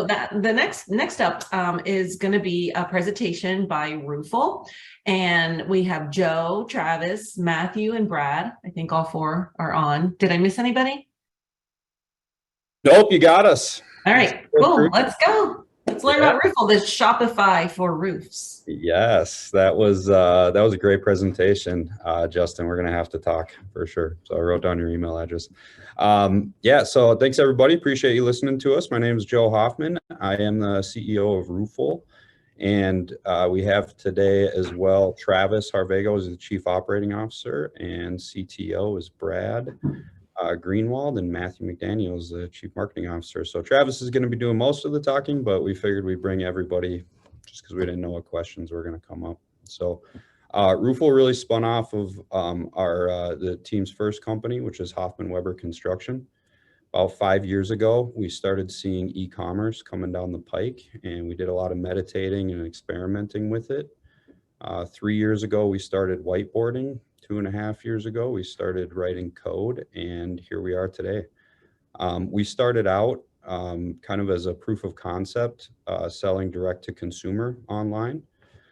that the next up is going to be a presentation by Roofle, and we have Joe, Travis, Matthew, and Brad. I think all four are on. Did I miss anybody? Nope, you got us. All right, cool. Let's go. Let's learn about Roofle, this Shopify for roofs. Yes, that was a great presentation, Justin. We're gonna have to talk for sure. So I wrote down your email address. Yeah, so thanks everybody. Appreciate you listening to us. My name is Joe Hoffman. I am the CEO of Roofle, and we have today as well Travis Harvego is the Chief Operating Officer, and CTO is Brad Greenwald, and Matthew McDaniel is the Chief Marketing Officer. So Travis is going to be doing most of the talking, but we figured we'd bring everybody just because we didn't know what questions were going to come up. So Roofle really spun off of the team's first company, which is Hoffman Weber Construction. About 5 years ago, we started seeing e-commerce coming down the pike, and we did a lot of meditating and experimenting with it. 3 years ago, we started whiteboarding. 2.5 years ago, we started writing code, and here we are today. We started out kind of as a proof of concept, selling direct to consumer online.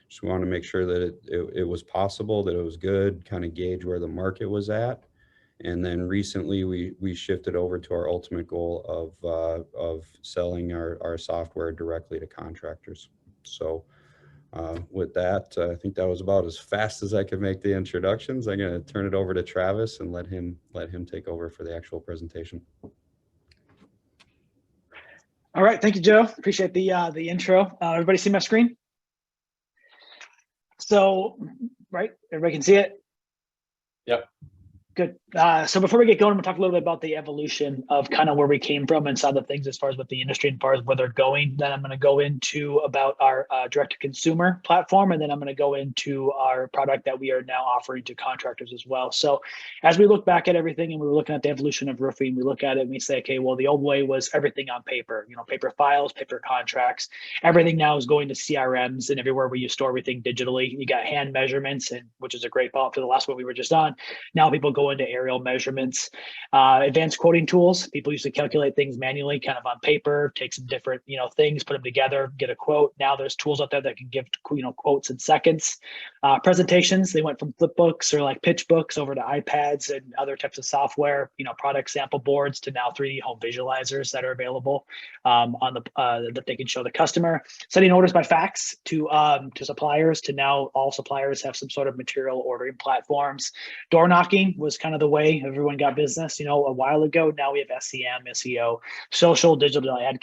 Just wanted to make sure that it was possible, that it was good, kind of gauge where the market was at. And then recently we shifted over to our ultimate goal of selling our software directly to contractors. So with that, I think that was about as fast as I could make the introductions. I'm going to turn it over to Travis and let him take over for the actual presentation. All right, thank you, Joe. Appreciate the intro. Everybody see my screen? So, right, everybody can see it? Yep. Good. So before we get going, I'm gonna talk a little bit about the evolution of kind of where we came from and some of the things as far as with the industry and as far as where they're going. Then I'm going to go into about our direct-to-consumer platform, and then I'm going to go into our product that we are now offering to contractors as well. So as we look back at everything and we were looking at the evolution of roofing, we look at it and we say, okay, well, the old way was everything on paper, paper files, paper contracts. Everything now is going to CRMs, and everywhere where you store everything digitally. You got hand measurements, and which is a great follow-up to the last one we were just on. Now people go into aerial measurements, advanced quoting tools. People used to calculate things manually, kind of on paper, take some different, things, put them together, get a quote. Now there's tools out there that can give, quotes in seconds. Presentations, they went from flip books or like pitch books over to iPads and other types of software, product sample boards, to now 3D home visualizers that are available that they can show the customer. Sending orders by fax to suppliers, to now all suppliers have some sort of material ordering platforms. Door knocking was kind of the way everyone got business, a while ago. Now we have SEM, SEO, social, digital ad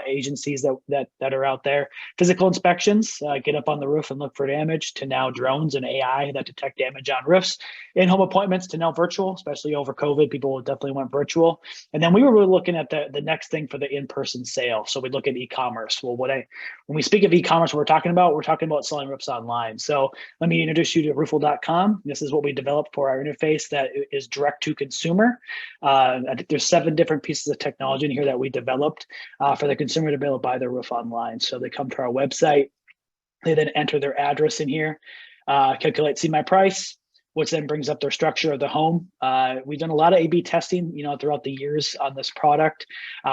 agencies that are out there. Physical inspections, get up on the roof and look for damage, to now drones and AI that detect damage on roofs. In-home appointments, to now virtual, especially over COVID, people definitely went virtual. And then we were really looking at the next thing for the in-person sale. So we look at e-commerce. Well, when we speak of e-commerce, we're talking about selling roofs online. So let me introduce you to roofle.com. This is what we developed for our interface that is direct to consumer. I think there's 7 different pieces of technology in here that we developed for the consumer to be able to buy their roof online. So they come to our website, they then enter their address in here, calculate, see my price, which then brings up their structure of the home. We've done a lot of A/B testing, throughout the years on this product.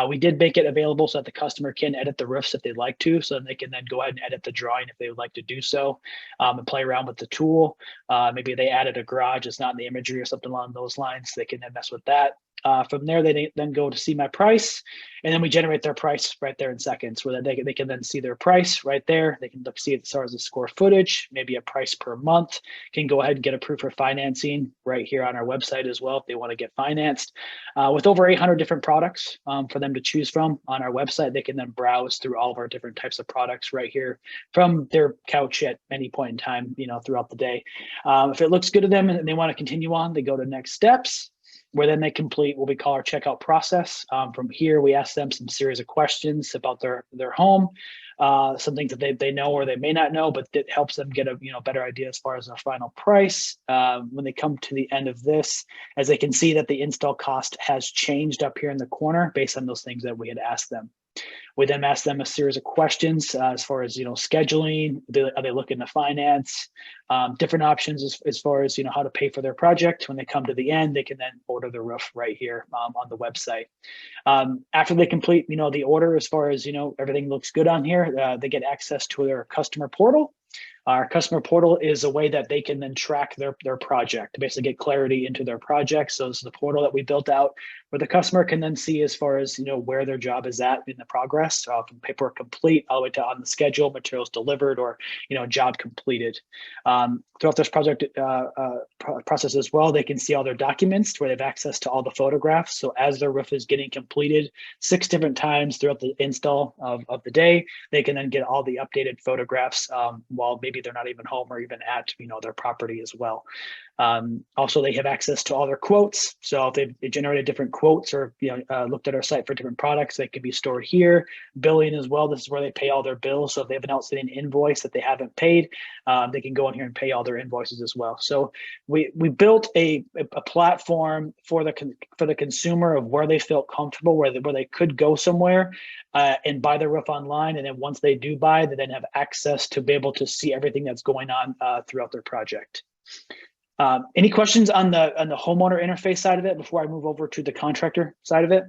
We did make it available so that the customer can edit the roofs if they'd like to, so they can then go ahead and edit the drawing if they would like to do so, and play around with the tool. Maybe they added a garage, it's not in the imagery or something along those lines. They can then mess with that. From there, they then go to see my price, and then we generate their price right there in seconds, where they can then see their price right there. They can see it as far as the square footage, maybe a price per month, can go ahead and get approved for financing right here on our website as well if they want to get financed. With over 800 different products for them to choose from on our website, they can then browse through all of our different types of products right here from their couch at any point in time, throughout the day. If it looks good to them and they want to continue on, they go to next steps, where then they complete what we call our checkout process. From here, we ask them some series of questions about their home, some things that they know or they may not know, but that helps them get a better idea as far as their final price. When they come to the end of this, as they can see that the install cost has changed up here in the corner based on those things that we had asked them We then ask them a series of questions as far as, scheduling, are they looking to finance, different options as far as, how to pay for their project. When they come to the end, they can then order the roof right here on the website. After they complete, the order, as far as, everything looks good on here, they get access to their customer portal. Our customer portal is a way that they can then track their project, to basically get clarity into their project. So this is the portal that we built out where the customer can then see as far as, where their job is at in the progress, from paperwork complete all the way to on the schedule, materials delivered, or, job completed. Throughout this project process as well, they can see all their documents where they have access to all the photographs. So as their roof is getting completed 6 different times throughout the install of the day, they can then get all the updated photographs while maybe they're not even home or even at their property as well. Also, they have access to all their quotes. So if they generated different quotes or looked at our site for different products, they can be stored here. Billing as well. This is where they pay all their bills. So if they have an outstanding invoice that they haven't paid, they can go in here and pay all their invoices as well. So we built a platform for the consumer of where they felt comfortable, where they could go somewhere and buy their roof online. And then once they do buy, they then have access to be able to see everything that's going on throughout their project. Any questions on the homeowner interface side of it before I move over to the contractor side of it?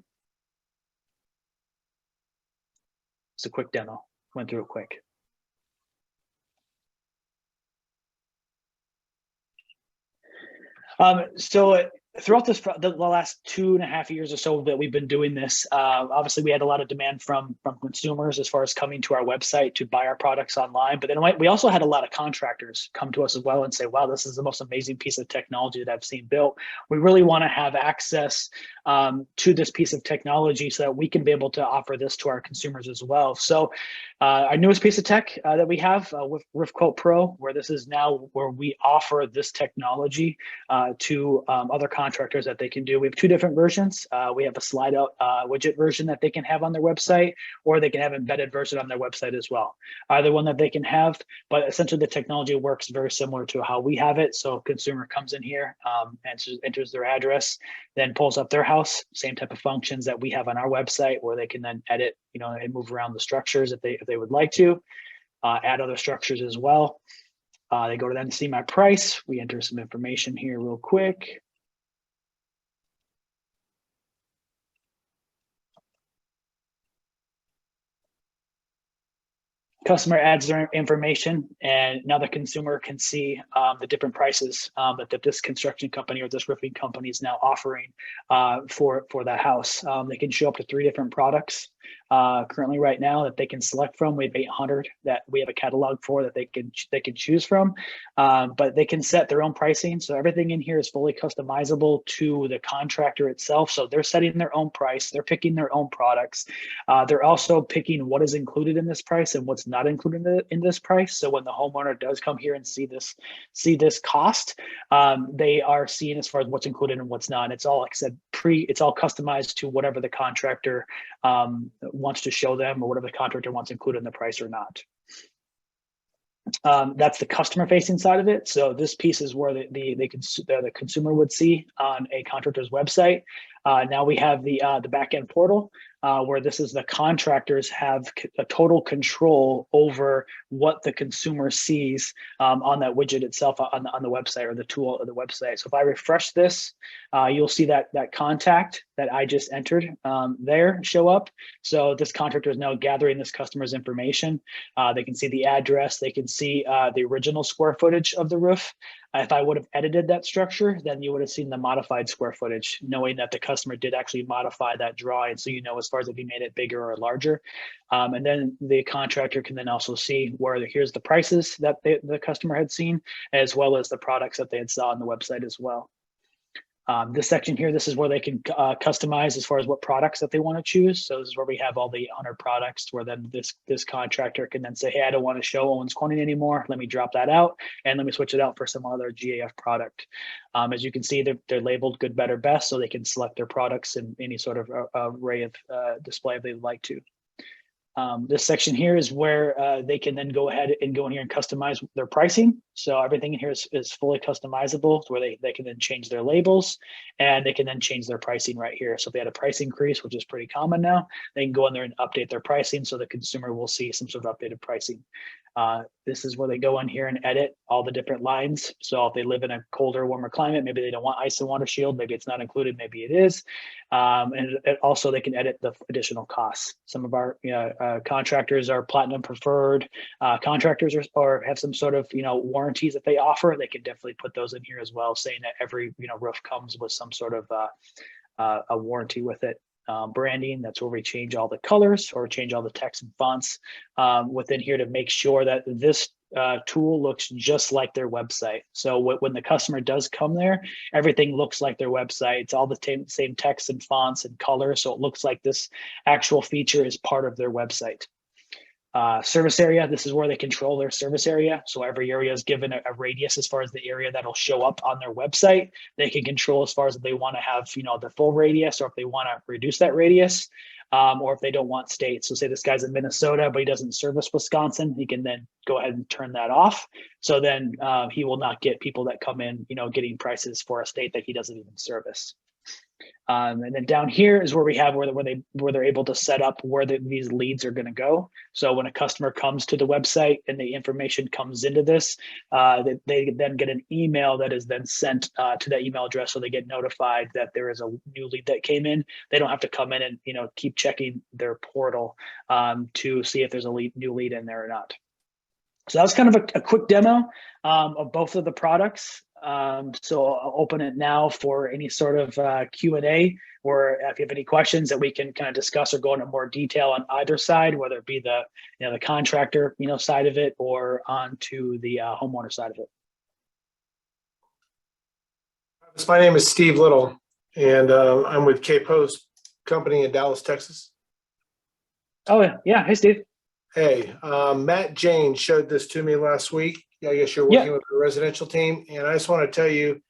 It's a quick demo. Went through it quick. So throughout the last 2.5 years or so that we've been doing this, obviously we had a lot of demand from consumers as far as coming to our website to buy our products online. But then we also had a lot of contractors come to us as well and say, wow, this is the most amazing piece of technology that I've seen built. We really want to have access to this piece of technology so that we can be able to offer this to our consumers as well. So our newest piece of tech that we have with Roof Quote Pro, where this is now where we offer this technology to other contractors that they can do. We have 2 different versions. We have a slide out widget version that they can have on their website, or they can have embedded version on their website as well. Either one that they can have, but essentially the technology works very similar to how we have it. So a consumer comes in here, enters their address, then pulls up their house, same type of functions that we have on our website, where they can then edit, and move around the structures if they would like to, add other structures as well. They go to then see my price. We enter some information here real quick. Customer adds their information, and now the consumer can see the different prices that this construction company or this roofing company is now offering for that house. They can show up to 3 different products currently right now that they can select from. We have 800 that we have a catalog for that they can choose from, but they can set their own pricing. So everything in here is fully customizable to the contractor itself. So they're setting their own price. They're picking their own products. They're also picking what is included in this price and what's not included in this price. So when the homeowner does come here and see this cost, they are seeing as far as what's included and what's not. And it's all, like I said, it's all customized to whatever the contractor wants to show them, or whatever the contractor wants included in the price or not. That's the customer facing side of it. So this piece is where the consumer would see on a contractor's website. Now we have the back end portal where this is the contractors have a total control over what the consumer sees on that widget itself on the website, or the tool of the website. So if I refresh this, you'll see that contact that I just entered there show up. So this contractor is now gathering this customer's information. They can see the address. They can see the original square footage of the roof. If I would have edited that structure, then you would have seen the modified square footage, knowing that the customer did actually modify that drawing. So as far as if he made it bigger or larger. And then the contractor can then also see where here's the prices that the customer had seen, as well as the products that they had saw on the website as well. This section here, this is where they can customize as far as what products that they want to choose. So this is where we have all the 100 products, where then this contractor can then say, hey, I don't want to show Owens Corning anymore. Let me drop that out and let me switch it out for some other GAF product. As you can see, they're labeled good, better, best, so they can select their products in any sort of array of display if they'd like to. This section here is where they can then go ahead and go in here and customize their pricing. So everything in here is fully customizable, where they can then change their labels, and they can then change their pricing right here. So if they had a price increase, which is pretty common now, they can go in there and update their pricing, so the consumer will see some sort of updated pricing. This is where they go in here and edit all the different lines. So if they live in a colder, warmer climate, maybe they don't want ice and water shield, maybe it's not included, maybe it is. And also they can edit the additional costs. Some of our contractors are platinum preferred contractors, or have some sort of warranties that they offer. They can definitely put those in here as well, saying that every roof comes with some sort of a warranty with it. Branding, that's where we change all the colors or change all the text and fonts within here to make sure that this tool looks just like their website. So when the customer does come there, everything looks like their website. It's all the same text and fonts and colors. So it looks like this actual feature is part of their website. Service area, this is where they control their service area. So every area is given a radius as far as the area that'll show up on their website. They can control as far as if they want to have, the full radius, or if they want to reduce that radius, or if they don't want states. So say this guy's in Minnesota, but he doesn't service Wisconsin, he can then go ahead and turn that off. So then he will not get people that come in, getting prices for a state that he doesn't even service. And then down here is where we have where they're able to set up where these leads are going to go. So when a customer comes to the website and the information comes into this, they then get an email that is then sent to that email address. So they get notified that there is a new lead that came in. They don't have to come in and keep checking their portal to see if there's a new lead in there or not. So that was kind of a quick demo of both of the products. So I'll open it now for any sort of Q&A, or if you have any questions that we can kind of discuss or go into more detail on either side, whether it be the the contractor side of it, or onto the homeowner side of it. My name is Steve Little, and I'm with K Post Company in Dallas, Texas. Oh yeah, hey Steve. Hey, Matt Jane showed this to me last week. I guess you're working with the residential team, and I just want to tell you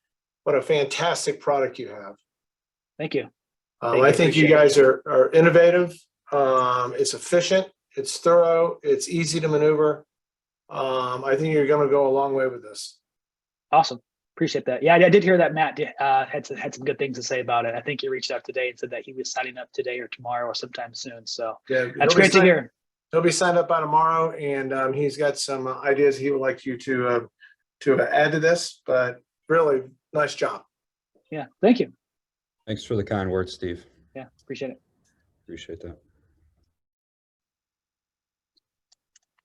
what a fantastic product you have. Thank you. I think you guys are innovative. It's efficient. It's thorough. It's easy to maneuver. I think you're going to go a long way with this. Awesome. Appreciate that. Yeah, I did hear that Matt had some good things to say about it. I think he reached out today and said that he was signing up today or tomorrow or sometime soon. So yeah, that's great to hear. He'll be signed up by tomorrow, and he's got some ideas he would like you to add to this. But really, nice job. Yeah, thank you. Thanks for the kind words, Steve. Yeah, appreciate it. Appreciate that.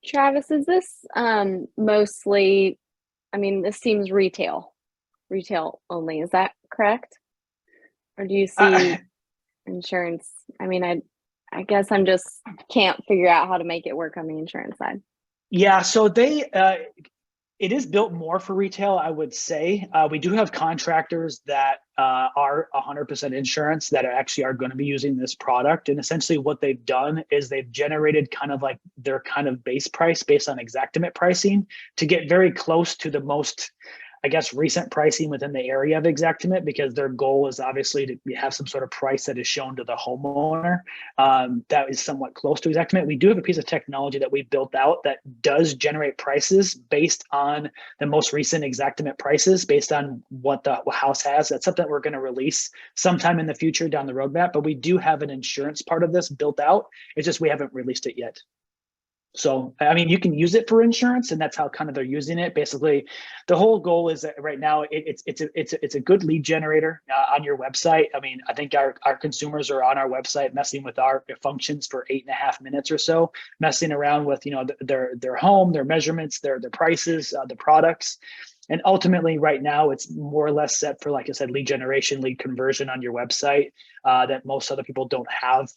Travis, is this mostly, this seems retail only, is that correct? Or do you see insurance? I guess I'm just can't figure out how to make it work on the insurance side. Yeah, so it is built more for retail, I would say. We do have contractors that are 100% insurance that are going to be using this product. And essentially what they've done is they've generated kind of like their kind of base price based on Xactimate pricing to get very close to the most, I guess, recent pricing within the area of Xactimate, because their goal is obviously to have some sort of price that is shown to the homeowner that is somewhat close to Xactimate. We do have a piece of technology that we built out that does generate prices based on the most recent Xactimate prices, based on what the house has. That's something that we're going to release sometime in the future down the roadmap, but we do have an insurance part of this built out. It's just we haven't released it yet. So, you can use it for insurance, and that's how kind of they're using it. Basically, the whole goal is that right now it's a good lead generator on your website. I think our consumers are on our website messing with our functions for 8.5 minutes or so, messing around with their home, their measurements, their prices, the products. And ultimately, right now, it's more or less set for, like I said, lead generation, lead conversion on your website that most other people don't have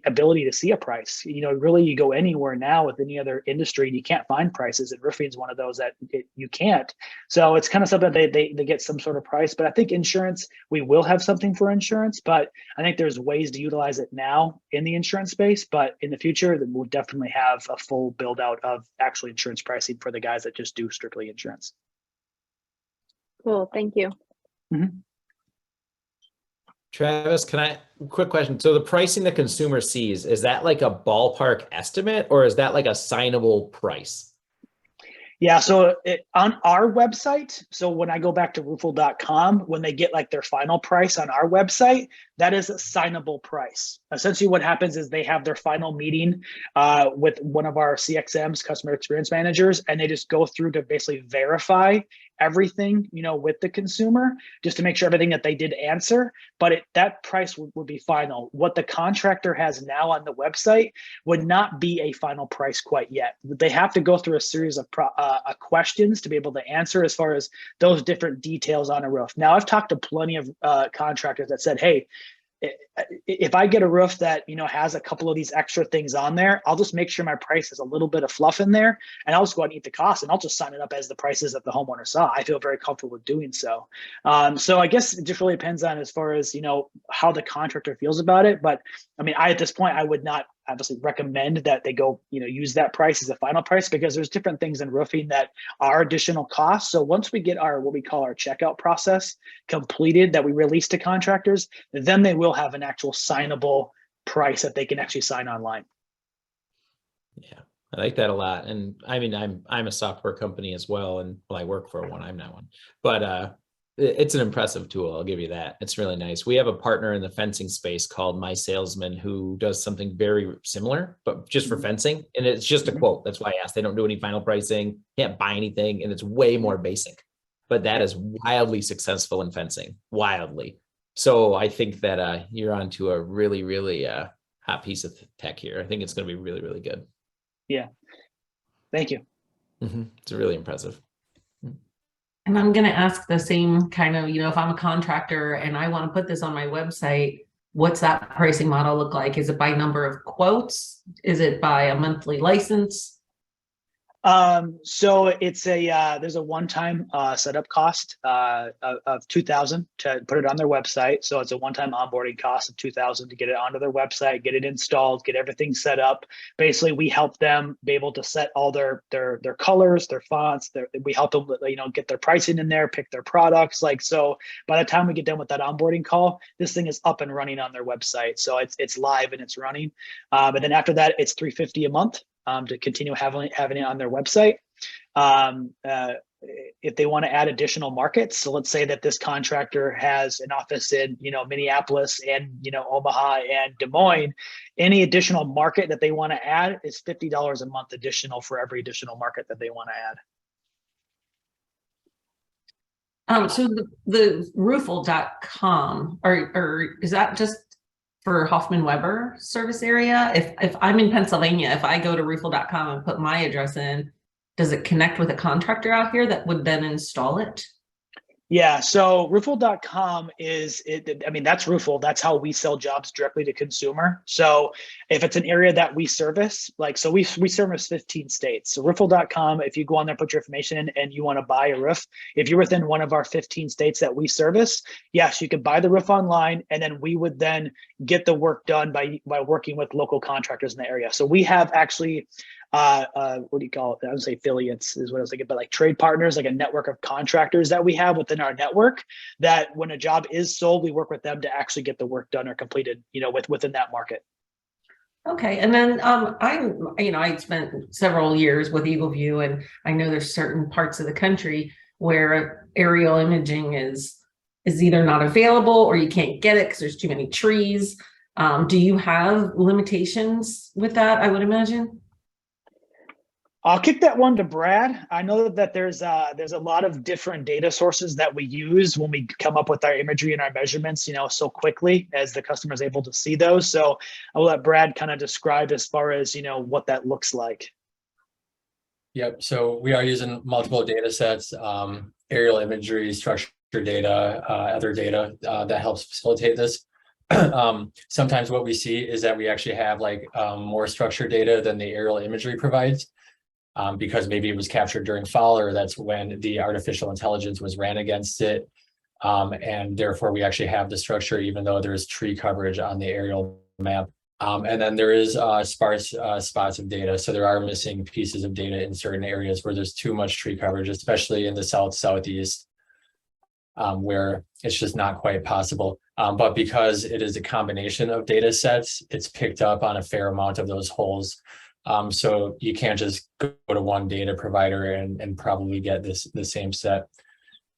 ability to see a price. Really, you go anywhere now with any other industry, and you can't find prices. And roofing is one of those that you can't. So it's kind of something they get some sort of price. But I think insurance, we will have something for insurance. But I think there's ways to utilize it now in the insurance space. But in the future, we'll definitely have a full build out of actual insurance pricing for the guys that just do strictly insurance. Cool, thank you. Mm-hmm. Travis, quick question. So the pricing the consumer sees, is that like a ballpark estimate or is that like a signable price? Yeah, so on our website, so when I go back to roofle.com, when they get like their final price on our website, that is a signable price. Essentially what happens is they have their final meeting with one of our CXMs, customer experience managers, and they just go through to basically verify everything, with the consumer, just to make sure everything that they did answer, but that price would be final. What the contractor has now on the website would not be a final price quite yet. They have to go through a series of questions to be able to answer as far as those different details on a roof. Now, I've talked to plenty of contractors that said, hey, if I get a roof that has a couple of these extra things on there, I'll just make sure my price has a little bit of fluff in there, and I'll just go ahead and eat the cost, and I'll just sign it up as the prices that the homeowner saw. I feel very comfortable with doing so. So I guess it just really depends on as far as how the contractor feels about it. But I mean, at this point, I would not obviously recommend that they go use that price as a final price, because there's different things in roofing that are additional costs. So once we get what we call our checkout process completed, that we release to contractors, then they will have an actual signable price that they can actually sign online. Yeah, I like that a lot. And I mean, I'm a software company as well, and I work for one. I'm not one, but it's an impressive tool. I'll give you that. It's really nice. We have a partner in the fencing space called My Salesman who does something very similar, but just for fencing. And it's just a quote. That's why I asked. They don't do any final pricing, can't buy anything, and it's way more basic. But that is wildly successful in fencing, wildly. So I think that you're onto a really, really hot piece of tech here. I think it's going to be really, really good. Yeah. Thank you. It's really impressive. And I'm going to ask the same kind of, if I'm a contractor and I want to put this on my website, what's that pricing model look like? Is it by number of quotes? Is it by a monthly license? So it's there's a one-time setup cost of $2,000 to put it on their website. So it's a one-time onboarding cost of $2,000 to get it onto their website, get it installed, get everything set up. Basically, we help them be able to set all their colors, their fonts. We help them, get their pricing in there, pick their products. So by the time we get done with that onboarding call, this thing is up and running on their website. So it's live and it's running. And then after that, it's $350 a month. To continue having it on their website. If they want to add additional markets, so let's say that this contractor has an office in Minneapolis and Omaha and Des Moines, any additional market that they want to add is $50 a month additional for every additional market that they want to add. So the roofle.com, or is that just for Hoffman Weber service area? If I'm in Pennsylvania, if I go to roofle.com and put my address in, does it connect with a contractor out here that would then install it? Yeah, so roofle.com that's Roofle. That's how we sell jobs directly to consumer. So if it's an area that we service, so we service 15 states. So roofle.com, if you go on there, put your information in and you want to buy a roof, if you're within one of our 15 states that we service, yes, you could buy the roof online, and then we would then get the work done by working with local contractors in the area. So we have actually what do you call it? I would say affiliates is what I was thinking, but like trade partners, like a network of contractors that we have within our network, that when a job is sold, we work with them to actually get the work done or completed, within that market. Okay. And then I spent several years with EagleView, and I know there's certain parts of the country where aerial imaging is either not available or you can't get it because there's too many trees. Do you have limitations with that, I would imagine? I'll kick that one to Brad. I know that there's a lot of different data sources that we use when we come up with our imagery and our measurements, so quickly as the customer is able to see those. So I'll let Brad kind of describe as far as, what that looks like. Yep. So we are using multiple data sets, aerial imagery, structured data, other data that helps facilitate this. Sometimes what we see is that we actually have more structured data than the aerial imagery provides. Because maybe it was captured during fall, or that's when the artificial intelligence was ran against it. And therefore we actually have the structure, even though there's tree coverage on the aerial map. And then there is sparse spots of data. So there are missing pieces of data in certain areas where there's too much tree coverage, especially in the southeast, where it's just not quite possible. But because it is a combination of data sets, it's picked up on a fair amount of those holes. So you can't just go to one data provider and probably get the same set.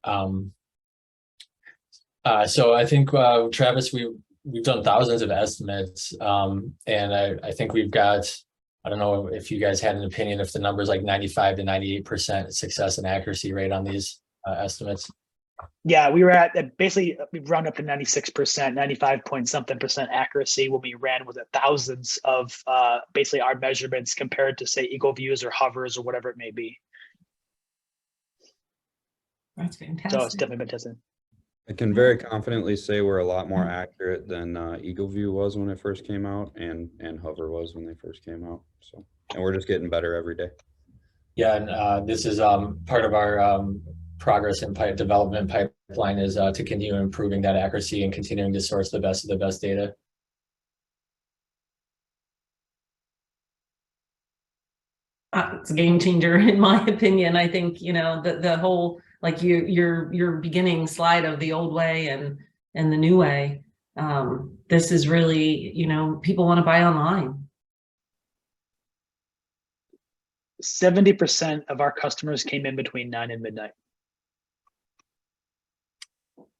So I think, Travis, we've done thousands of estimates, and I think we've got, I don't know if you guys had an opinion if the number is like 95 to 98% success and accuracy rate on these estimates. Yeah, we were at basically we've rounded up to 96%, 95 point something percent accuracy when we ran with thousands of basically our measurements compared to say Eagle Views or hovers or whatever it may be. That's fantastic. So it's definitely been tested. I can very confidently say we're a lot more accurate than Eagle View was when it first came out, and Hover was when they first came out. So, and we're just getting better every day. Yeah, and this is part of our progress and development pipeline is to continue improving that accuracy and continuing to source the best of the best data. It's a game changer in my opinion. I think, you know, the whole, like your beginning slide of the old way and the new way. This is really, you know, people want to buy online. 70% of our customers came in between 9 and midnight.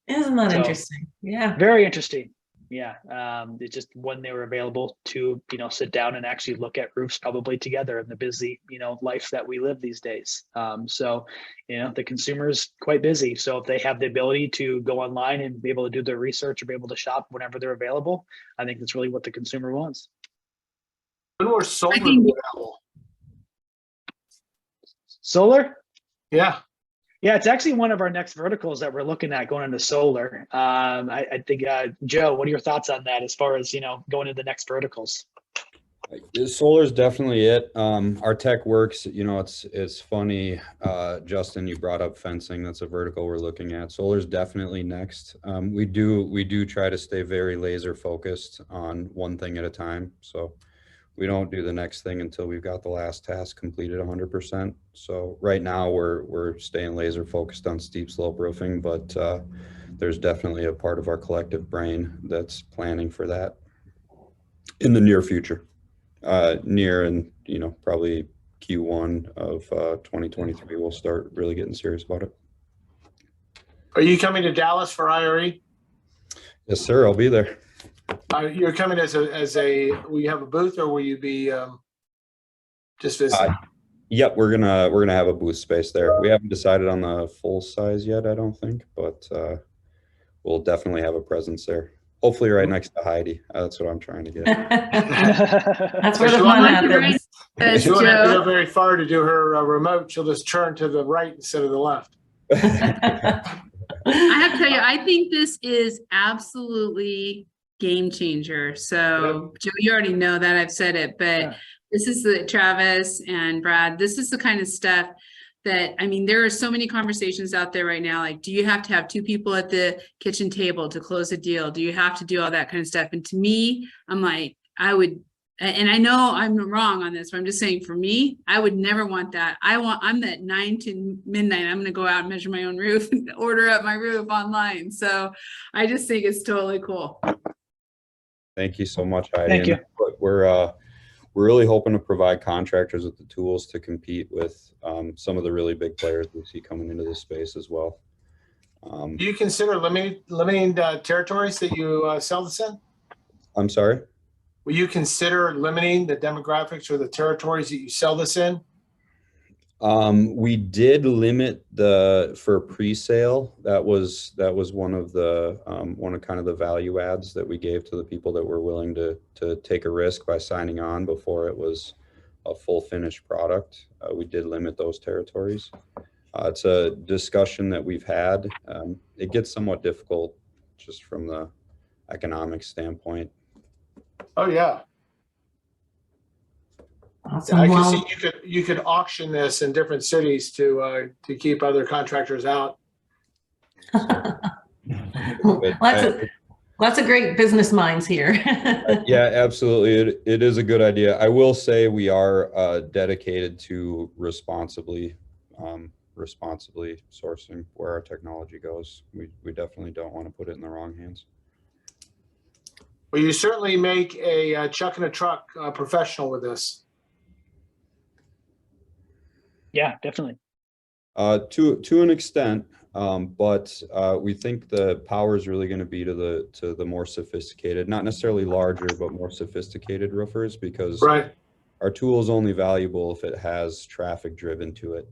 Isn't that So, interesting? Yeah. Very interesting. Yeah. It's just when they were available to, you know, sit down and actually look at roofs probably together in the busy, you know, life that we live these days. So, you know, the consumer's quite busy. So if they have the ability to go online and be able to do their research or be able to shop whenever they're available, I think that's really what the consumer wants. When were solar I think- available? Solar? Yeah. Yeah, it's actually one of our next verticals that we're looking at going into solar. I think, Joe, what are your thoughts on that as far as, you know, going into the next verticals? Solar is definitely it. Our tech works, you know, it's funny. Justin, you brought up fencing. That's a vertical we're looking at. Solar is definitely next. We do try to stay very laser focused on one thing at a time. So we don't do the next thing until we've got the last task completed 100%. So right now we're staying laser focused on steep slope roofing, but there's definitely a part of our collective brain that's planning for that in the near future. Near and, you know, probably Q1 of 2023, we'll start really getting serious about it. Are you coming to Dallas for IRE? Yes, sir. I'll be there. You're coming as a, will you have a booth or will you be just visiting? Yep, we're gonna have a booth space there. We haven't decided on the full size yet, I don't think, but we'll definitely have a presence there. Hopefully right next to Heidi. That's what I'm trying to get. That's where the She fun won't happens. She won't have to go very far to do her remote. She'll just turn to the right instead of the left. I have to tell you, I think this is absolutely game changer. So Joe, you already know that I've said it, but Yeah. this is the Travis and Brad, this is the kind of stuff that, I mean, there are so many conversations out there right now. Like, do you have to have two people at the kitchen table to close a deal? Do you have to do all that kind of stuff? And to me, I'm like, I would, and I know I'm wrong on this, but I'm just saying for me, I would never want that. I'm that 9 to midnight. I'm going to go out and measure my own roof and order up my roof online. So I just think it's totally cool. Thank you so much, Heidi. Thank you. And we're really hoping to provide contractors with the tools to compete with some of the really big players we see coming into this space as well. Do you consider limiting territories that you sell this in? I'm sorry? Will you consider limiting the demographics or the territories that you sell this in? We did limit for pre-sale. That was one of kind of the value adds that we gave to the people that were willing to take a risk by signing on before it was a full finished product. We did limit those territories. It's a discussion that we've had. It gets somewhat difficult just from the economic standpoint. Oh yeah. Awesome. I can Well, see you could auction this in different cities to keep other contractors out. lots of great business minds here. Yeah, absolutely. It is a good idea. I will say we are dedicated to responsibly sourcing where our technology goes. We definitely don't want to put it in the wrong hands. Well, you certainly make a Chuck in a Truck professional with this. Yeah, definitely. To an extent, but we think the power is really going to be to the more sophisticated, not necessarily larger, but more sophisticated roofers, because Right. our tool is only valuable if it has traffic driven to it.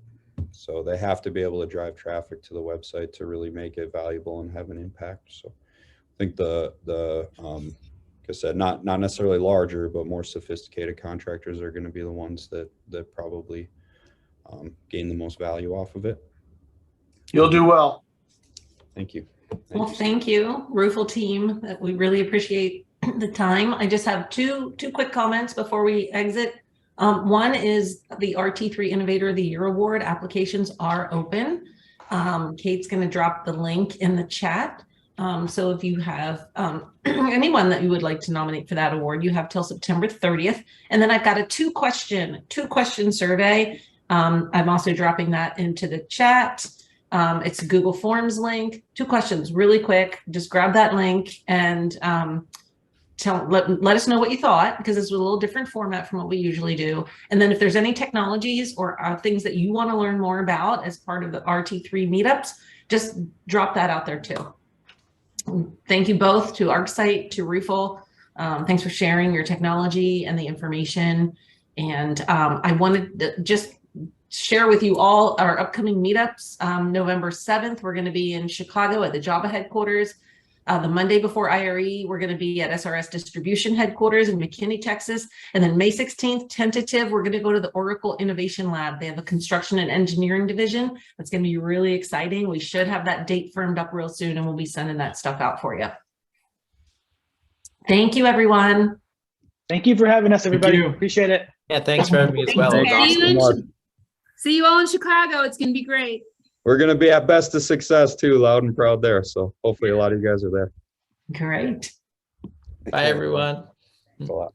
So they have to be able to drive traffic to the website to really make it valuable and have an impact. So I think like I said, not necessarily larger, but more sophisticated contractors are going to be the ones that probably gain the most value off of it. You'll do well. Thank you. Well, thank you, Roofle team. We really appreciate the time. I just have two quick comments before we exit. One is the RT3 Innovator of the Year Award applications are open. Kate's going to drop the link in the chat. So if you have anyone that you would like to nominate for that award, you have till September 30th. And then I've got a two question survey. I'm also dropping that into the chat. It's a Google Forms link. 2 questions, really quick. Just grab that link and let us know what you thought, because this was a little different format from what we usually do. And then if there's any technologies or things that you want to learn more about as part of the RT3 meetups, just drop that out there too. Thank you both, to ArcSite, to Roofle. Thanks for sharing your technology and the information. And I wanted to just share with you all our upcoming meetups. November 7th, we're going to be in Chicago at the Java headquarters. The Monday before IRE, we're going to be at SRS Distribution headquarters in McKinney, Texas. And then May 16th, tentative, we're going to go to the Oracle Innovation Lab. They have a construction and engineering division. That's going to be really exciting. We should have that date firmed up real soon, and we'll be sending that stuff out for you. Thank you, everyone. Thank you for having us, everybody. you. Appreciate it. Yeah, thanks for having me as well. It was Thanks. awesome. See you all in Chicago. It's going to be great. We're going to be at Best of Success too, loud and proud there. So hopefully a lot of you guys are there. Great. Bye, everyone. Thanks a lot.